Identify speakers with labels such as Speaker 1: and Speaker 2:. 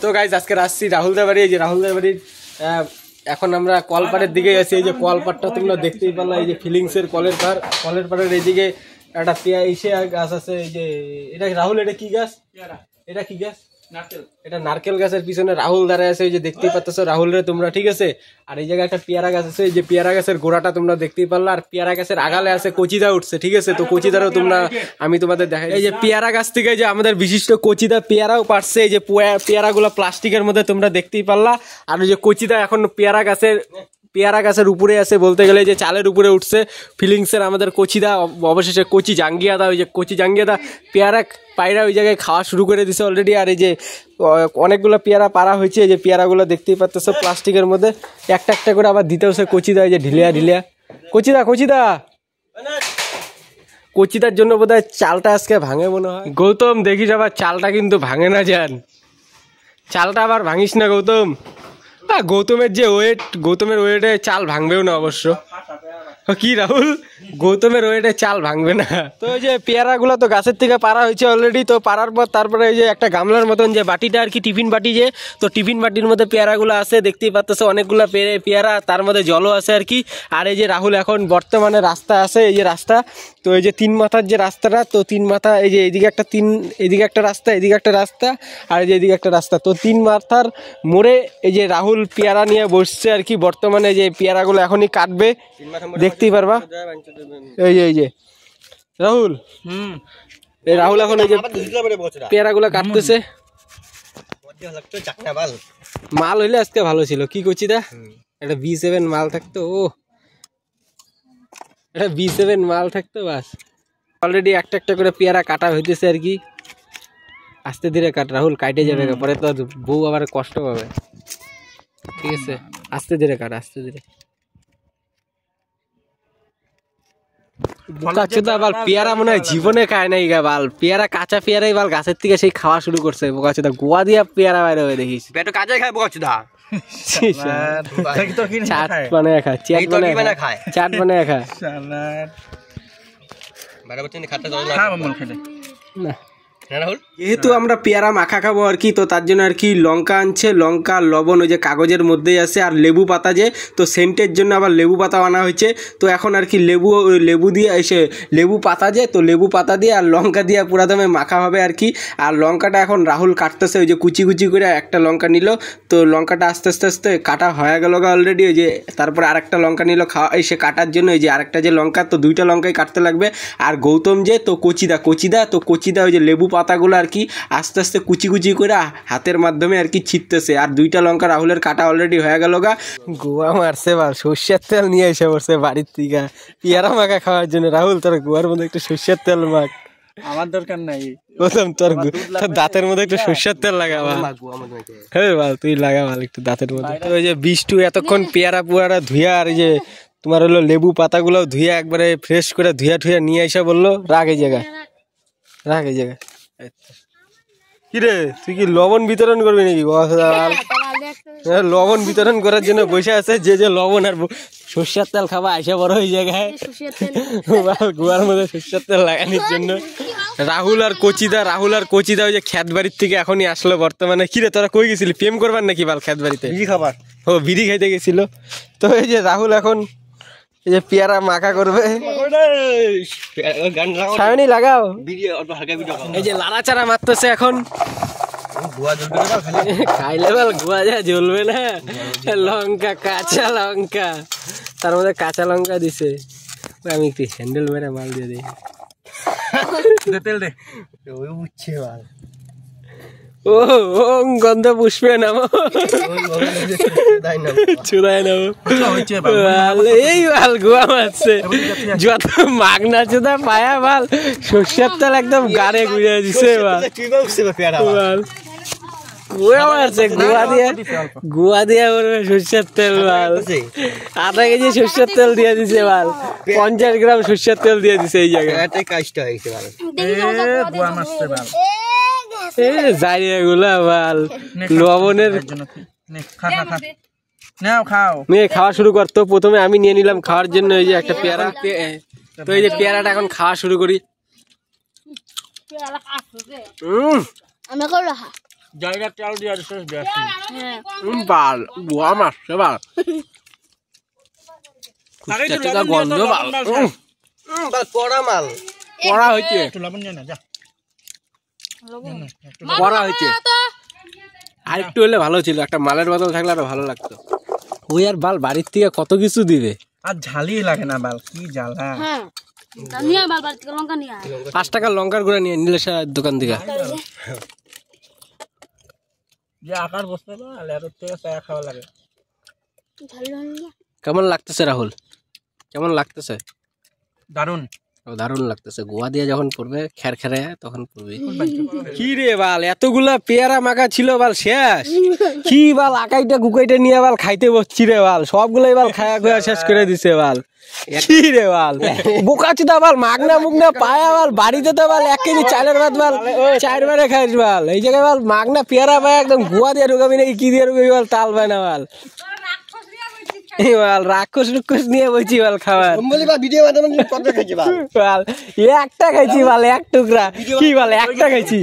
Speaker 1: তো গাইজ আজকে আসছি রাহুলদার বাড়ি। এই যে রাহুলদার বাড়ির এখন আমরা কলপাড়ের দিকে আছি। এই যে কলপাড়টা তোমরা দেখতেই পারলা, এই যে ফিলিংসের কলের পাড়ের এইদিকে একটা পেয়াইশে গাছ আছে। এই যে এটা রাহুল, এটা কি গাছ? এটা কি গাছ? এটা নারকেল গাছের পিছনে রাহুল দাঁড়ায় আছে। এই যে দেখতেই পাচ্ছ রাহুল রে তোমরা, ঠিক আছে। আর এই জায়গায় একটা পেয়ারা গাছ আছে। এই যে পেয়ারা গাছের গোড়াটা তোমরা দেখতেই পারলা। আর পেয়ারা গাছের আগালে আছে কচিদা উঠছে, ঠিক আছে। তো কচিদারও তোমরা আমি তোমাদের দেখাই। এই যে পেয়ারা গাছ থেকে যে আমাদের বিশিষ্ট কচিদা পেয়ারাও পারছে। এই যে পেয়ারা গুলা প্লাস্টিকের মধ্যে তোমরা দেখতেই পারলা। আর ওই যে কচিদা এখন পেয়ারা গাছের উপরে আছে, বলতে গেলে যে চালের উপরে উঠছে। ফিলিংসের আমাদের কচিদা অবশেষে কচি জাঙ্গিয়াদা, ওই যে কচি জাঙ্গিয়াদা পেয়ারা পায়রা ওই জায়গায় খাওয়া শুরু করে দিছে অলরেডি। আর এই যে অনেকগুলো পেয়ারা পারা হয়েছে। এই যে পেয়ারাগুলো দেখতেই পাচ্ছ প্লাস্টিকের মধ্যে একটা একটা করে আবার দিতে হচ্ছে কচিদা। এই যে ঢিলিয়া কচিদার জন্য বোধহয় চালটা আজকে ভাঙে মনে হয়। গৌতম দেখিস আবার চালটা কিন্তু ভাঙে না, যান চালটা আবার ভাঙিস না গৌতম। গৌতমের ওয়েটে চাল ভাঙবেও না অবশ্য। কি রাহুল, গৌতমের ওয়েটে চাল ভাঙবে না। তো ওই যে পেয়ারা গুলো তো গাছের থেকে পারা হয়েছে অলরেডি। তো পারার পর তারপরে এই যে একটা গামলার মতন যে বাটিটা আর কি, টিফিন বাটি যে, তো টিফিন বাটির মধ্যে পেয়ারাগুলো আছে দেখতেই পাচ্ছ, অনেকগুলো পেয়ারা, তার মধ্যে জলও আছে আর কি। আর এই যে রাহুল এখন বর্তমানে রাস্তা আছে, এই যে রাস্তা, তো এই যে 3 মাথার যে রাস্তাটা, তো 3 মাথা, এই যে এদিকে একটা রাস্তা, এদিকে একটা রাস্তা, আর এই যে এদিকে একটা রাস্তা, তো 3 মাথার মোড়ে এই যে রাহুল পেয়ারা নিয়ে বসছে আর কি। বর্তমানে যে পেয়ারাগুলো এখনই কাটবে, দেখতেই পারবা। এই যে রাহুল, রাহুল এখন এই যে পেয়ারাগুলো কাটতেছে। মাল হইলে আজকে ভালো ছিল, কি করছি দা, একটা B7 মাল থাকতো। একটা B7 মাল থাকতো বাস। অলরেডি একটা একটা করে পেয়ারা কাটা হইতেছে আর কি। আস্তে ধীরে কাট রাহুল, কাটে যাবে, পরে তো বউ আবার কষ্ট পাবে, ঠিক আছে। আস্তে ধীরে কাট, আস্তে ধীরে। পেয়ারা মনে হয় জীবনে খায় নাই গা বাল। পেয়ারা কাঁচা পেয়ারাই বাল গাছের থেকে সেই খাওয়া শুরু করছে। বোকাচোদা গোয়া দিয়া পেয়ারা বাইরে হয়ে দেখিস, পেটে কাঁচাই খায় বোকাচোদা। চাট বানায় খায়। যেহেতু আমরা পেয়ারা মাখা খাবো আর কি, তো তার জন্য আর কি লঙ্কা আনছে, লঙ্কা লবণ ওই যে কাগজের মধ্যেই আছে, আর লেবু পাতা যে, তো সেন্টের জন্য আবার লেবু পাতা আনা হয়েছে। তো এখন আর কি লেবু দিয়ে এসে লেবু পাতা যে, তো লেবু পাতা দিয়ে আর লঙ্কা দিয়ে পুরা দমে মাখা হবে আর কি। আর লঙ্কাটা এখন রাহুল কাটতেছে, ওই যে কুচি করে একটা লঙ্কা নিল। তো লঙ্কাটা আস্তে আস্তে কাটা হয়ে গেল অলরেডি। ওই যে তারপর আরেকটা লঙ্কা নিল সে কাটার জন্য। এই যে আরেকটা যে লঙ্কা, তো 2টা লঙ্কাই কাটতে লাগবে। আর গৌতম যে তো কচিদা ওই যে লেবু পাতাগুলো আর কি আস্তে আস্তে কুচি করে হাতের মাধ্যমে আর কি ছিটতেছে। আর 2টা লঙ্কা রাহুলের কাটা অলরেডি হয়ে গেল গা। গোয়া মারছে বা সর্ষের তেল নিয়ে এসে পড়ছে বাড়ির থেকে পেয়ারা মাখা খাওয়ার জন্য। রাহুল তোর গোয়ার মধ্যে একটু সর্ষের তেল মাখ। আমার দরকার নাই, তোর দাঁতের মধ্যে একটু সর্ষের তেল লাগা। হ্যাঁ বাল, তুই লাগা ভাল একটু দাঁতের মধ্যে। ওই যে বিষ্টু এতক্ষণ পেয়ারা ধুয়া, আর এই যে তোমার হলো লেবু পাতাগুলো ধুয়ে একবারে ফ্রেশ করে ধুয়া নিয়ে এসে বললো রাখ এই জায়গায়। কিরে তুই কি লবণ বিতরণ করবি নাকি? লবণ বিতরণ করার জন্য বসে আছে। যে লবণ আর সর্ষের তেল খাবা আইসা বড় ওই জায়গায় গুয়ার মধ্যে সর্ষের তেল লাগানোর জন্য। রাহুল আর কচিদা ওই যে খেত বাড়ির থেকে এখনই আসলো বর্তমানে। কিরে তোরা কই গেছিলি, প্রেম করবার নাকি বাল খেত বাড়িতে? বিড়ি খাইতে গেছিল। তো এই যে রাহুল এখন এই যে পেয়ারা মাখা করবে। সায়নি লাগাও, এই যে লাড়াচাড়া মারতেছে এখন। খাইলে বল গুয়া যা জ্বলবে না। লঙ্কা, কাঁচা লঙ্কা, তার মধ্যে কাঁচা লঙ্কা দিছে। আমি একটু হ্যান্ডেল মেরে মাল দিয়ে দিই। তেল দে, ওই উঠছে মাল। ও গন্ধ পুষ্পে নামো, চুদায় নামো। এই বাল গুয়া মারছে, যত মাগনা চুদা পায়া বাল সর্ষের তেল একদম গাড়ে গুঁড়ে দিছে বাল। গুয়া দিয়া করবে সর্ষের তেল বাল। আধা কেজি সর্ষের তেল দিয়ে দিছে বাল, 50 গ্রাম সর্ষের তেল দিয়ে দিছে এই জায়গায়। লবণের খাওয়া শুরু করতো। প্রথমে আমি নিয়ে নিলাম খাওয়ার জন্য এই যে একটা পেয়ারা। তো এই যে পেয়ারাটা এখন খাওয়া শুরু করি।
Speaker 2: জায়গা চাল দিয়ে আর শেষ বেশি
Speaker 3: বাল বুয়া মাছ বাল কুচটা গন্ধ বাল
Speaker 1: বাল কড়া মাল
Speaker 3: করা হয়েছে
Speaker 2: একটু লবণ জানা যা
Speaker 3: করা হয়েছে আর একটু হলে ভালো ছিল একটা মালের বদল থাকলে আরো ভালো লাগতো ওই আর বাল বাড়ির থেকে কত কিছু দিবে
Speaker 2: আর ঝালই লাগে না বাল কি জ্বালা
Speaker 4: হ্যাঁ নিয়ে বাল বাল থেকে লঙ্কা নিয়ে
Speaker 3: 5 টাকার লঙ্কার গুঁড়া নিয়ে নিলে দোকান থেকে
Speaker 2: যে আকার বসতে না এত থেকে চা খাওয়া লাগে
Speaker 3: কেমন লাগতেছে রাহুল কেমন লাগতেছে
Speaker 2: দারুন
Speaker 3: দারুণ লাগতেছে গোয়া দিয়ে যখন পড়বে খের খেরে তখন পড়বে কি রে বাল এতগুলা পেয়ারা মাখা ছিল বাল শেষ কি বাল আকাইটা গুকাইটা নিয়ে বাল খাইতে বসছি রে বাল সবগুলাই বাল খায়া খায়া শেষ করে দিছে বাল কি রে বাল বোকা চুদা বাল মাগনা মুগনা পায়া বাল বাড়িতে তো বাল 1 কেজি চালের ভাত বাল 4 বারে খাইস বাল এই জায়গায় বাল মাগনা পেয়ারা পায় একদম গোয়া দিয়ে ঢুকাবি নাকি কি দিয়ে ঢুকাবি বাল তাল পায় না বাল বাল রাক্ষস রুক্ষস নিয়ে বলছি বাল খাবার
Speaker 1: ভিডিও বানানো কত খাইছি বাল
Speaker 3: বাল একটা খাইছি বাল 1 টুকরা কি বাল একটা খাইছি